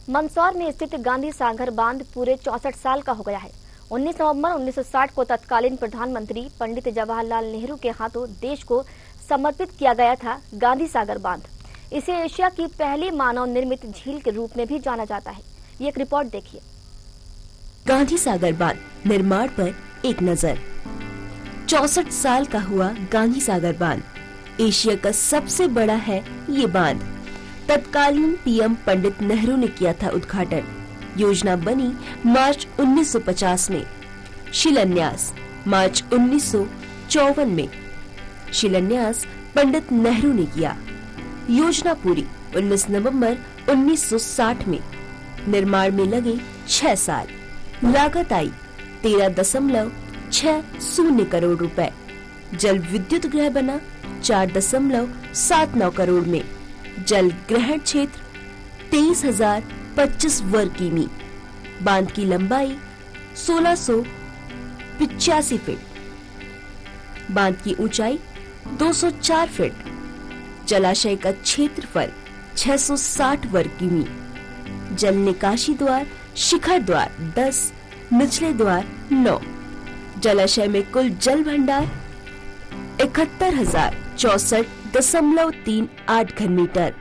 मंदसौर में स्थित गांधी सागर बांध पूरे 64 साल का हो गया है। 19 नवंबर 1960 को तत्कालीन प्रधानमंत्री पंडित जवाहरलाल नेहरू के हाथों देश को समर्पित किया गया था गांधी सागर बांध। इसे एशिया की पहली मानव निर्मित झील के रूप में भी जाना जाता है। ये एक रिपोर्ट देखिए। गांधी सागर बांध निर्माण पर एक नजर। 64 साल का हुआ गांधी सागर बांध। एशिया का सबसे बड़ा है ये बांध। तत्कालीन पीएम पंडित नेहरू ने किया था उद्घाटन। योजना बनी मार्च 1950 में, शिलान्यास मार्च 1954 में। शिलान्यास पंडित नेहरू ने किया। योजना पूरी 19 नवंबर 1960 में। निर्माण में लगे 6 साल। लागत आई 13.60 करोड़ रुपए। जल विद्युत गृह बना 4.79 करोड़ में। जल ग्रहण क्षेत्र 23,025 वर्ग किमी। बांध की लंबाई 1685 फीट। बांध की ऊंचाई 204 फीट। जलाशय का क्षेत्रफल 660 वर्ग किमी। जल निकासी द्वार शिखर द्वार 10, निचले द्वार 9। जलाशय में कुल जल भंडार 71,064.38 घन मीटर।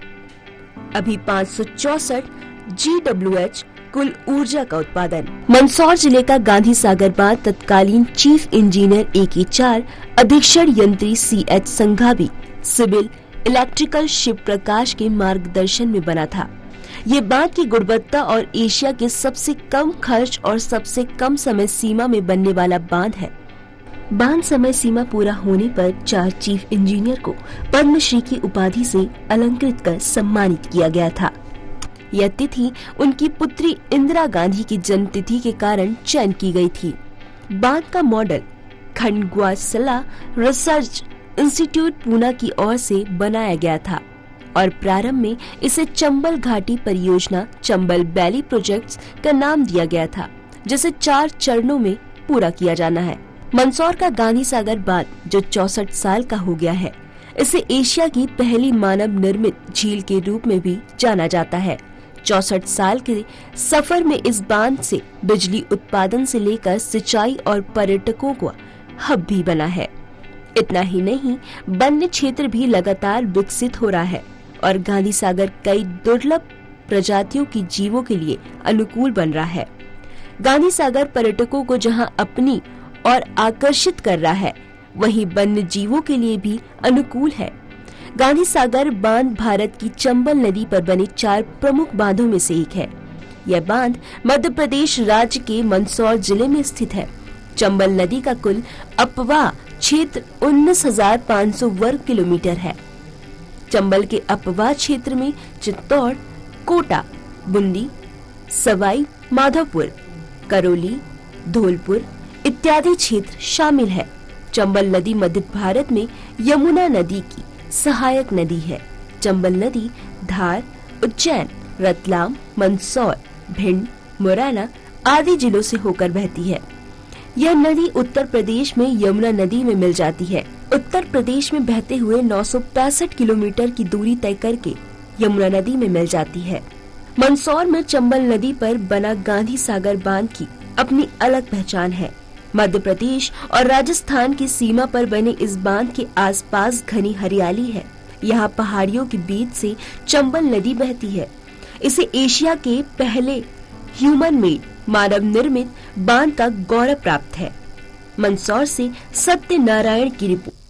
अभी 564 GWH कुल ऊर्जा का उत्पादन। मंदसौर जिले का गांधी सागर बांध तत्कालीन चीफ इंजीनियर AK4 अधीक्षण यंत्री CH संघावी civil electrical Shiv Prakash के मार्गदर्शन में बना था। ये बांध की गुणवत्ता और एशिया के सबसे कम खर्च और सबसे कम समय सीमा में बनने वाला बांध है। बांध समय सीमा पूरा होने पर 4 चीफ इंजीनियर को पद्मश्री की उपाधि से अलंकृत कर सम्मानित किया गया था। यह तिथि उनकी पुत्री इंदिरा गांधी की जन्म तिथि के कारण चयन की गई थी। बांध का मॉडल खंडग्वासला रिसर्च इंस्टीट्यूट पूना की ओर से बनाया गया था और प्रारंभ में इसे चंबल घाटी परियोजना चंबल वैली प्रोजेक्ट्स का नाम दिया गया था, जिसे 4 चरणों में पूरा किया जाना है। मंदसौर का गांधी सागर बांध जो 64 साल का हो गया है, इसे एशिया की पहली मानव निर्मित झील के रूप में भी जाना जाता है। 64 साल के सफर में इस बांध से बिजली उत्पादन से लेकर सिंचाई और पर्यटकों को हब भी बना है। इतना ही नहीं, वन्य क्षेत्र भी लगातार विकसित हो रहा है और गांधी सागर कई दुर्लभ प्रजातियों की जीवों के लिए अनुकूल बन रहा है। गांधी सागर पर्यटकों को जहां अपनी और आकर्षित कर रहा है, वहीं वन्य जीवों के लिए भी अनुकूल है। गांधी सागर बांध भारत की चंबल नदी पर बने 4 प्रमुख बांधों में से एक है। यह बांध मध्य प्रदेश राज्य के मंदसौर जिले में स्थित है। चंबल नदी का कुल अपवाह क्षेत्र 19,500 वर्ग किलोमीटर है। चंबल के अपवाह क्षेत्र में चित्तौड़, कोटा, बूंदी, सवाई माधोपुर, करौली, धौलपुर इत्यादि क्षेत्र शामिल है। चंबल नदी मध्य भारत में यमुना नदी की सहायक नदी है। चंबल नदी धार, उज्जैन, रतलाम, मंदसौर, भिंड, मुरैना आदि जिलों से होकर बहती है। यह नदी उत्तर प्रदेश में यमुना नदी में मिल जाती है। उत्तर प्रदेश में बहते हुए 965 किलोमीटर की दूरी तय करके यमुना नदी में मिल जाती है। मंदसौर में चंबल नदी पर बना गांधी सागर बांध की अपनी अलग पहचान है। मध्य प्रदेश और राजस्थान की सीमा पर बने इस बांध के आसपास घनी हरियाली है। यहाँ पहाड़ियों के बीच से चंबल नदी बहती है। इसे एशिया के पहले ह्यूमन मेड मानव निर्मित बांध का गौरव प्राप्त है। मंदसौर से सत्यनारायण की रिपोर्ट।